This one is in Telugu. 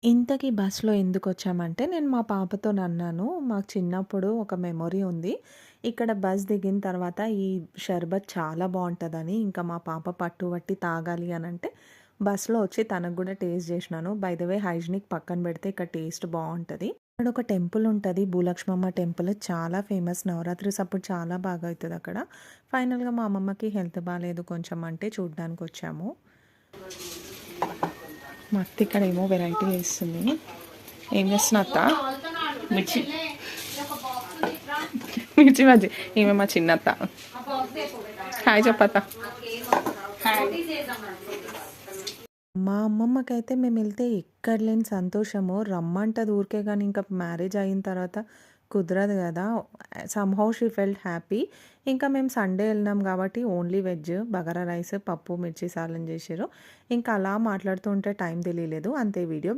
ఇంతకీ బస్‌లో ఎందుకొచ్చామంటే, నేను మా పాపతోనన్నాను, మాకు చిన్నప్పుడు ఒక మెమొరీ ఉంది. ఇక్కడ బస్ దిగిన తర్వాత ఈ షర్బత్ చాలా బావుంటదని, ఇంకా మా పాప పట్టుబట్టి తాగాలి అనంటే, బస్‌లో వచ్చి తనకు గూడా టేస్ట్ జేసినాను. బై ద వే హైజీనిక్ పక్కన పెడితే ఇక్కడ టేస్ట్ బావుంటది. ఇక్కడొక టెంపుల్ ఉంటది. భూలక్ష్మమ్మ టెంపుల్. చాలా ఫేమస్. నవరాత్రిస్ అప్పుడు చాలా బాగా అయితదక్కడ. ఫైనల్‌గా మా అమ్మమ్మకి హెల్త్ బాలేదు కొంచెం అంటే చూడ్డానికొచ్చాము. మా అత్త ఇక్కడేమో వెరైటీ చేస్తుంది. ఏం చేస్తున్నా అత్త? మిర్చి మిర్చి బజ్జీ. ఈమె మా చిన్నత్త. హాయ్ చెప్పత్త. మా అమ్మమ్మకైతే మేమెళ్తే ఎక్కడ లేని సంతోషము. రమ్మంటది ఊరికే గానీ ఇంకా మ్యారేజ్ అయిన తర్వాత కుదరదు గదా! Somehow she felt happy. ఇంకా మేము సండే ఎళ్ళినాం గాబట్టి ఓన్లీ వెజ్, బగారా రైస్, పప్పు, మిర్చి సాలన్ జేసిర్రు. ఇంకా అలా మాట్లాడుతూ ఉంటే టైం తెలీలేదు. అంతే వీడియో.